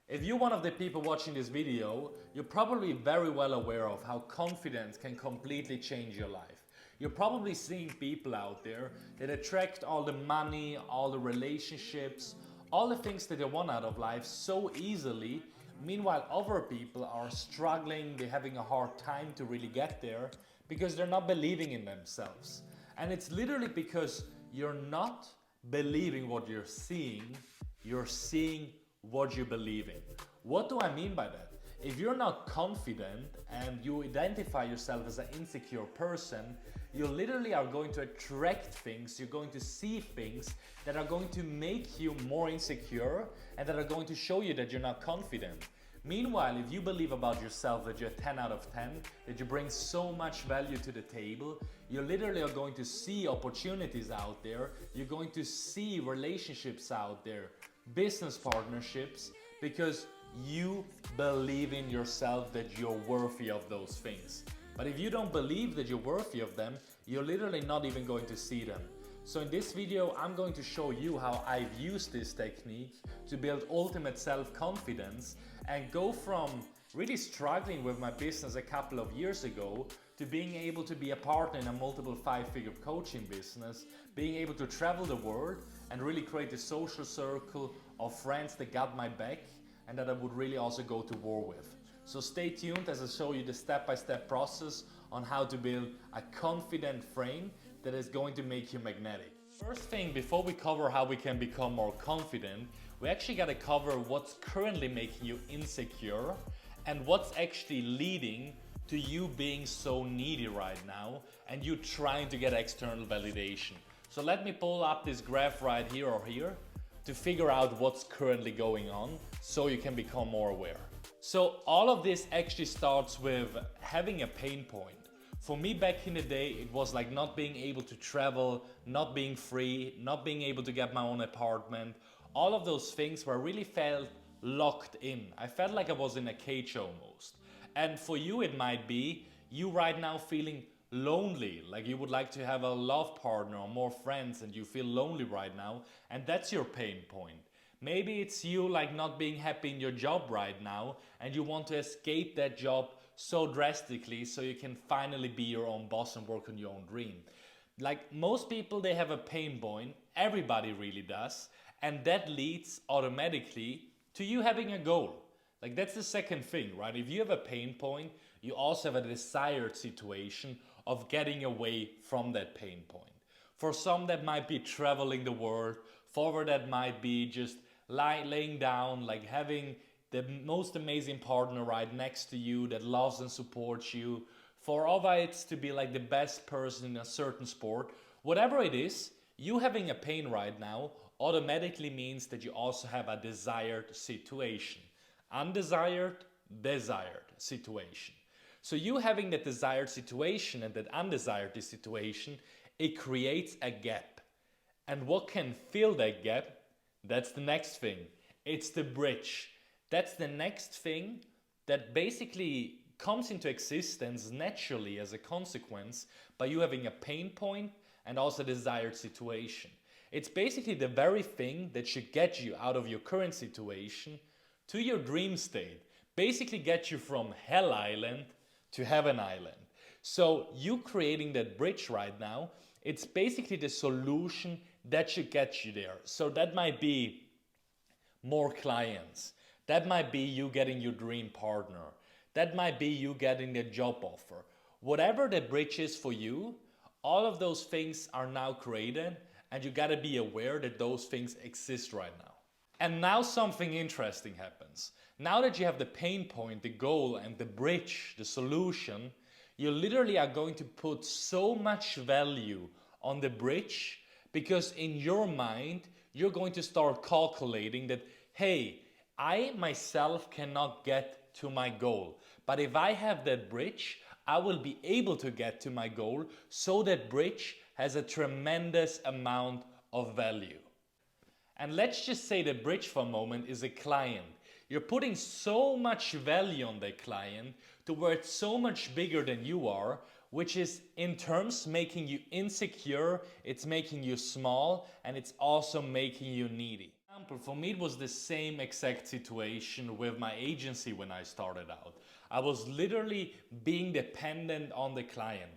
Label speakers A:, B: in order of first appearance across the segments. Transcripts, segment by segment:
A: If you're one of the people watching this video, you're probably very well aware of how confidence can completely change your life. You're probably seeing people out there that attract all the money, all the relationships, all the things that they want out of life so easily. Meanwhile, other people are struggling, they're having a hard time to really get there because they're not believing in themselves. And it's literally because you're not believing what you're seeing what you believe in. What do I mean by that? If you're not confident and you identify yourself as an insecure person, you literally are going to attract things, you're going to see things that are going to make you more insecure and that are going to show you that you're not confident. Meanwhile, if you believe about yourself that you're 10 out of 10, that you bring so much value to the table, you literally are going to see opportunities out there, you're going to see relationships out there, business partnerships, because you believe in yourself that you're worthy of those things. But if you don't believe that you're worthy of them, you're literally not even going to see them. So in this video, I'm going to show you how I've used this technique to build ultimate self-confidence and go from really struggling with my business a couple of years ago to being able to be a partner in a multiple five-figure coaching business, being able to travel the world and really create a social circle of friends that got my back and that I would really also go to war with. So stay tuned as I show you the step-by-step process on how to build a confident frame that is going to make you magnetic. First thing, before we cover how we can become more confident, we actually got to cover what's currently making you insecure and what's actually leading to you being so needy right now and you trying to get external validation. So let me pull up this graph right here or here to figure out what's currently going on so you can become more aware. So all of this actually starts with having a pain point. For me back in the day, it was like not being able to travel, not being free, not being able to get my own apartment. All of those things where I really felt locked in. I felt like I was in a cage almost. And for you it might be you right now feeling lonely, like you would like to have a love partner or more friends and you feel lonely right now, and that's your pain point. Maybe it's you like not being happy in your job right now and you want to escape that job so drastically so you can finally be your own boss and work on your own dream. Like most people, they have a pain point, everybody really does, and that leads automatically to you having a goal. Like that's the second thing, right? If you have a pain point, you also have a desired situation of getting away from that pain point. For some that might be traveling the world, for that might be just laying down, like having the most amazing partner right next to you that loves and supports you. For other it's to be like the best person in a certain sport. Whatever it is, you having a pain right now automatically means that you also have a desired situation. Undesired, desired situation. So you having that desired situation and that undesired situation, it creates a gap. And what can fill that gap? That's the next thing. It's the bridge. That's the next thing that basically comes into existence naturally as a consequence by you having a pain point and also a desired situation. It's basically the very thing that should get you out of your current situation to your dream state. Basically get you from Hell Island to Heaven Island. So you creating that bridge right now, it's basically the solution that should get you there. So that might be more clients. That might be you getting your dream partner. That might be you getting the job offer. Whatever the bridge is for you, all of those things are now created and you gotta be aware that those things exist right now. And now something interesting happens. Now that you have the pain point, the goal and the bridge, the solution, you literally are going to put so much value on the bridge because in your mind, you're going to start calculating that, hey, I myself cannot get to my goal. But if I have that bridge, I will be able to get to my goal. So that bridge has a tremendous amount of value. And let's just say the bridge for a moment is a client. You're putting so much value on that client to where it's so much bigger than you are, which is in terms making you insecure, it's making you small, and it's also making you needy. For me, it was the same exact situation with my agency when I started out. I was literally being dependent on the client.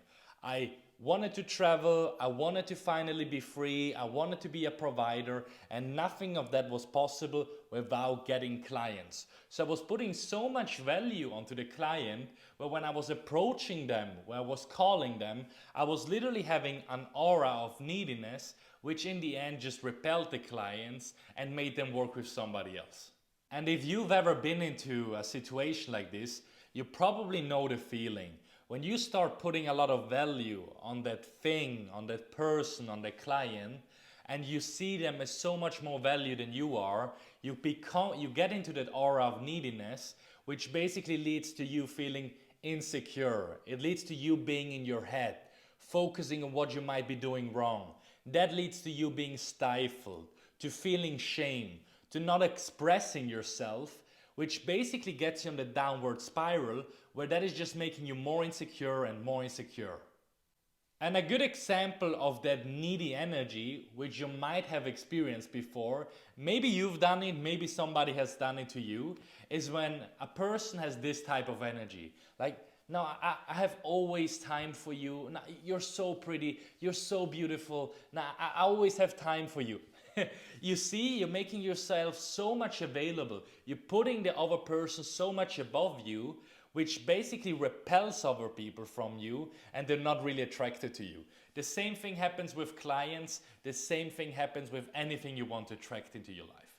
A: I wanted to travel, I wanted to finally be free, I wanted to be a provider, and nothing of that was possible without getting clients. So I was putting so much value onto the client, but when I was approaching them, when I was calling them, I was literally having an aura of neediness, which in the end just repelled the clients and made them work with somebody else. And if you've ever been into a situation like this, you probably know the feeling. When you start putting a lot of value on that thing, on that person, on the client, and you see them as so much more value than you are, you get into that aura of neediness, which basically leads to you feeling insecure. It leads to you being in your head, focusing on what you might be doing wrong. That leads to you being stifled, to feeling shame, to not expressing yourself, which basically gets you on the downward spiral, where that is just making you more insecure and more insecure. And a good example of that needy energy, which you might have experienced before, maybe you've done it, maybe somebody has done it to you, is when a person has this type of energy. Like, no, I have always time for you. No, you're so pretty. You're so beautiful. No, I always have time for you. You see, you're making yourself so much available. You're putting the other person so much above you, which basically repels other people from you, and they're not really attracted to you. The same thing happens with clients. The same thing happens with anything you want to attract into your life.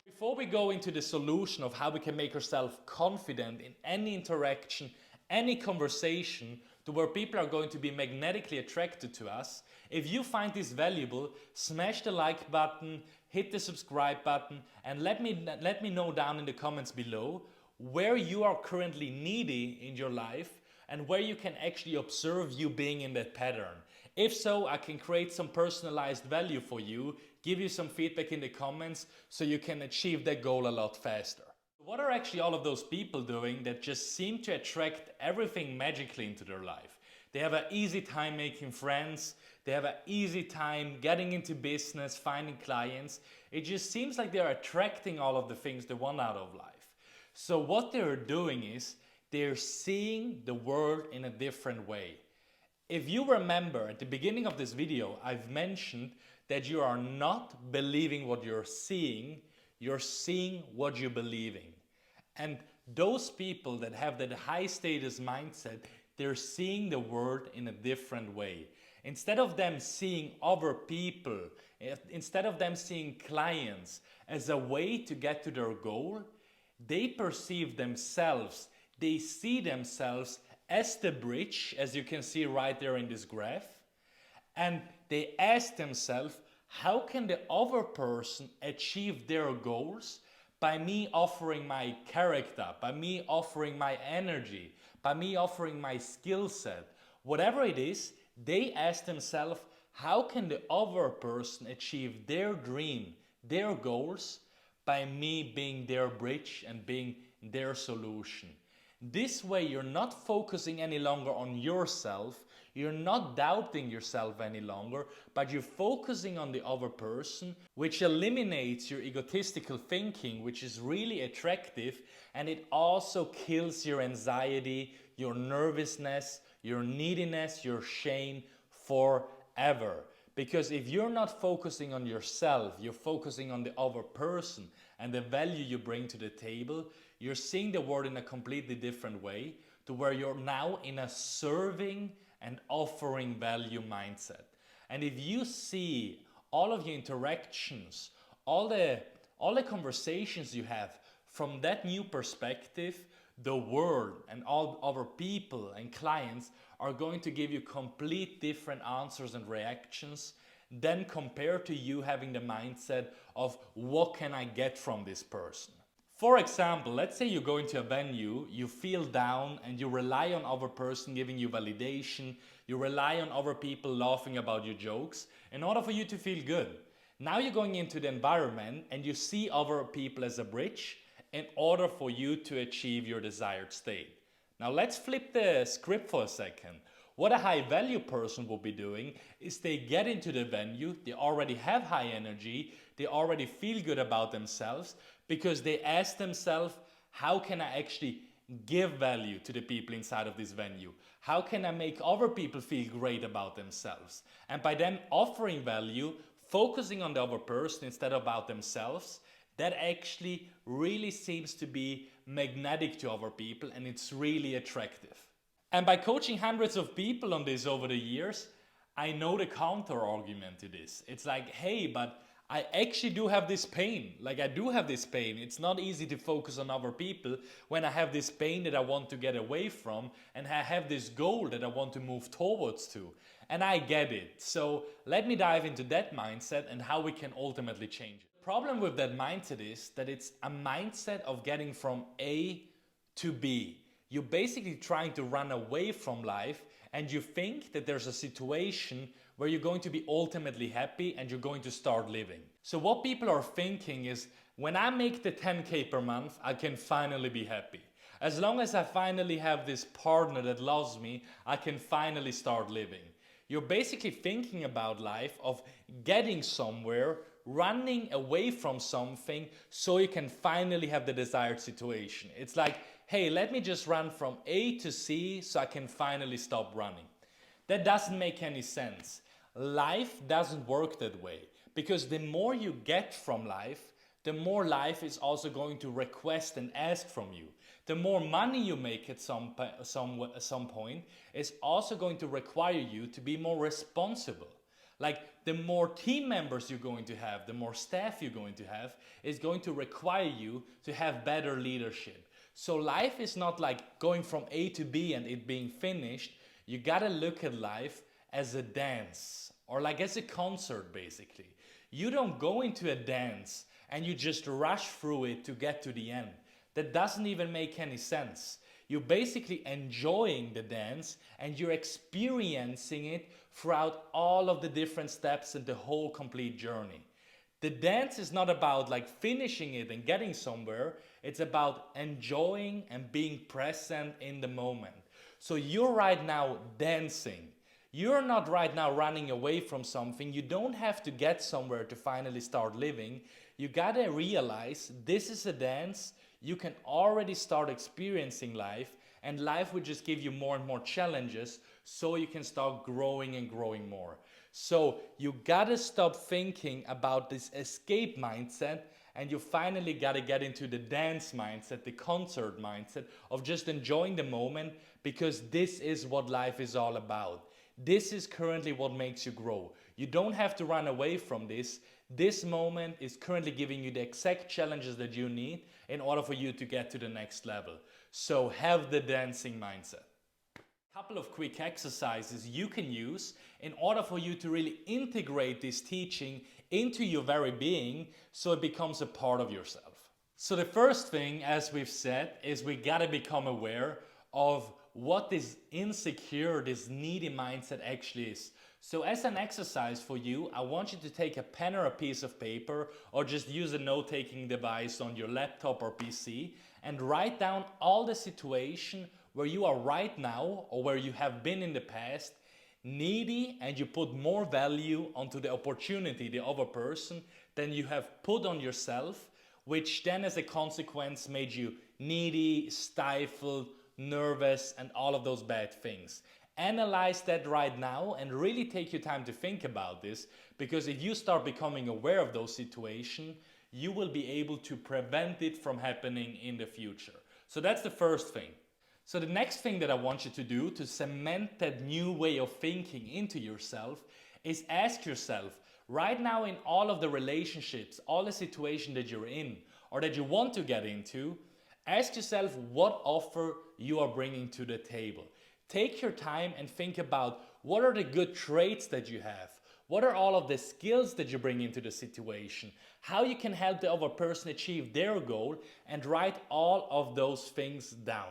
A: Before we go into the solution of how we can make ourselves confident in any interaction, any conversation, to where people are going to be magnetically attracted to us, if you find this valuable, smash the like button, hit the subscribe button, and let me know down in the comments below where you are currently needy in your life and where you can actually observe you being in that pattern. If so, I can create some personalized value for you, give you some feedback in the comments so you can achieve that goal a lot faster. What are actually all of those people doing that just seem to attract everything magically into their life? They have an easy time making friends, they have an easy time getting into business, finding clients. It just seems like they're attracting all of the things they want out of life. So what they're doing is they're seeing the world in a different way. If you remember at the beginning of this video, I've mentioned that you are not believing what you're seeing what you're believing. And those people that have that high status mindset, they're seeing the world in a different way. Instead of them seeing other people, instead of them seeing clients as a way to get to their goal, they perceive themselves, they see themselves as the bridge, as you can see right there in this graph, and they ask themselves, how can the other person achieve their goals by me offering my character, by me offering my energy, by me offering my skill set? Whatever it is, they ask themselves, how can the other person achieve their dream, their goals, by me being their bridge and being their solution? This way, you're not focusing any longer on yourself, you're not doubting yourself any longer, but you're focusing on the other person, which eliminates your egotistical thinking, which is really attractive, and it also kills your anxiety, your nervousness, your neediness, your shame forever. Because if you're not focusing on yourself, you're focusing on the other person and the value you bring to the table, you're seeing the world in a completely different way, to where you're now in a serving and offering value mindset. And if you see all of your interactions, all the conversations you have from that new perspective, the world and all other people and clients are going to give you complete different answers and reactions than compared to you having the mindset of what can I get from this person. For example, let's say you go into a venue, you feel down and you rely on other person giving you validation, you rely on other people laughing about your jokes in order for you to feel good. Now you're going into the environment and you see other people as a bridge in order for you to achieve your desired state. Now let's flip the script for a second. What a high value person will be doing is they get into the venue, they already have high energy, they already feel good about themselves because they ask themselves, how can I actually give value to the people inside of this venue? How can I make other people feel great about themselves? And by them offering value, focusing on the other person instead of about themselves, that actually really seems to be magnetic to other people and it's really attractive. And by coaching hundreds of people on this over the years, I know the counter argument to this. It's like, hey, but I actually do have this pain. Like I do have this pain. It's not easy to focus on other people when I have this pain that I want to get away from and I have this goal that I want to move towards to. And I get it. So let me dive into that mindset and how we can ultimately change it. The problem with that mindset is that it's a mindset of getting from A to B. You're basically trying to run away from life and you think that there's a situation where you're going to be ultimately happy and you're going to start living. So what people are thinking is, when I make the 10K per month, I can finally be happy. As long as I finally have this partner that loves me, I can finally start living. You're basically thinking about life of getting somewhere, running away from something so you can finally have the desired situation. It's like, hey, let me just run from A to C so I can finally stop running. That doesn't make any sense. Life doesn't work that way, because the more you get from life, the more life is also going to request and ask from you. The more money you make at some point is also going to require you to be more responsible. Like the more team members you're going to have, the more staff you're going to have, is going to require you to have better leadership. So life is not like going from A to B and it being finished. You gotta look at life as a dance, or like as a concert basically. You don't go into a dance and you just rush through it to get to the end. That doesn't even make any sense. You're basically enjoying the dance and you're experiencing it throughout all of the different steps and the whole complete journey. The dance is not about like finishing it and getting somewhere. It's about enjoying and being present in the moment. So you're right now dancing. You're not right now running away from something. You don't have to get somewhere to finally start living. You gotta realize this is a dance. You can already start experiencing life, and life will just give you more and more challenges so you can start growing and growing more. So you gotta stop thinking about this escape mindset, and you finally gotta get into the dance mindset, the concert mindset of just enjoying the moment, because this is what life is all about. This is currently what makes you grow. You don't have to run away from this. This moment is currently giving you the exact challenges that you need in order for you to get to the next level. So have the dancing mindset. A couple of quick exercises you can use in order for you to really integrate this teaching into your very being so it becomes a part of yourself. So the first thing, as we've said, is we gotta become aware of what this insecure, this needy mindset actually is. So as an exercise for you, I want you to take a pen or a piece of paper, or just use a note-taking device on your laptop or PC, and write down all the situation where you are right now, or where you have been in the past, needy, and you put more value onto the opportunity, the other person, than you have put on yourself, which then as a consequence made you needy, stifled, nervous, and all of those bad things. Analyze that right now and really take your time to think about this, because if you start becoming aware of those situations, you will be able to prevent it from happening in the future. So that's the first thing. So the next thing that I want you to do to cement that new way of thinking into yourself is ask yourself, right now in all of the relationships, all the situations that you're in or that you want to get into, ask yourself what offer you are bringing to the table. Take your time and think about what are the good traits that you have. What are all of the skills that you bring into the situation? How you can help the other person achieve their goal, and write all of those things down.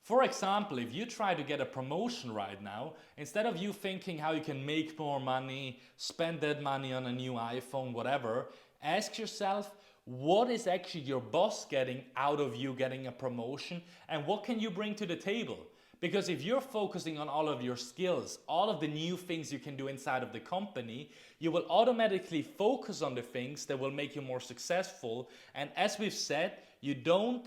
A: For example, if you try to get a promotion right now, instead of you thinking how you can make more money, spend that money on a new iPhone, whatever, ask yourself, what is actually your boss getting out of you getting a promotion, and what can you bring to the table? Because if you're focusing on all of your skills, all of the new things you can do inside of the company, you will automatically focus on the things that will make you more successful. And as we've said, you don't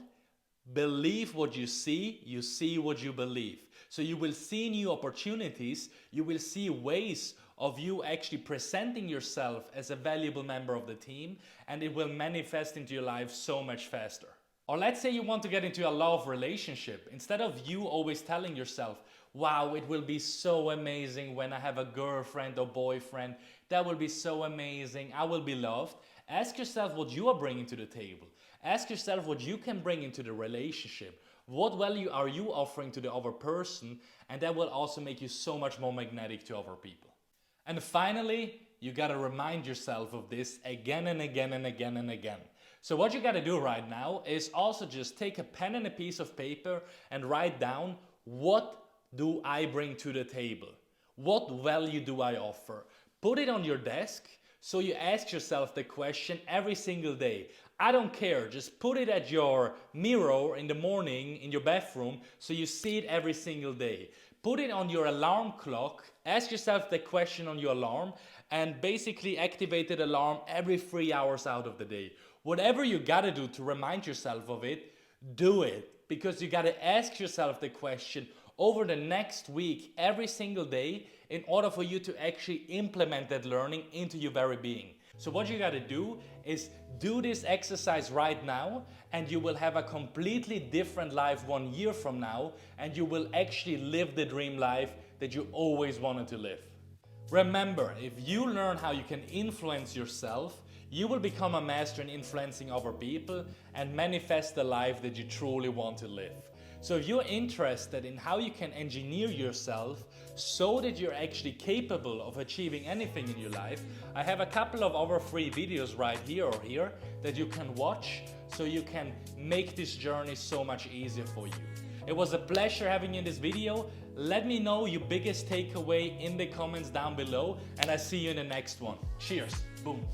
A: believe what you see what you believe. So you will see new opportunities, you will see ways of you actually presenting yourself as a valuable member of the team, and it will manifest into your life so much faster. Or let's say you want to get into a love relationship. Instead of you always telling yourself, wow, it will be so amazing when I have a girlfriend or boyfriend, that will be so amazing, I will be loved. Ask yourself what you are bringing to the table. Ask yourself what you can bring into the relationship. What value are you offering to the other person? And that will also make you so much more magnetic to other people. And finally, you gotta remind yourself of this again and again and again and again. So what you gotta do right now is also just take a pen and a piece of paper and write down, what do I bring to the table? What value do I offer? Put it on your desk so you ask yourself the question every single day. I don't care, just put it at your mirror in the morning in your bathroom so you see it every single day. Put it on your alarm clock, ask yourself the question on your alarm, and basically activate the alarm every 3 hours out of the day. Whatever you gotta do to remind yourself of it, do it. Because you gotta ask yourself the question over the next week, every single day, in order for you to actually implement that learning into your very being. So what you gotta do is do this exercise right now, and you will have a completely different life 1 year from now, and you will actually live the dream life that you always wanted to live. Remember, if you learn how you can influence yourself, you will become a master in influencing other people and manifest the life that you truly want to live. So if you're interested in how you can engineer yourself so that you're actually capable of achieving anything in your life, I have a couple of other free videos right here or here that you can watch so you can make this journey so much easier for you. It was a pleasure having you in this video. Let me know your biggest takeaway in the comments down below, and I see you in the next one. Cheers. Boom.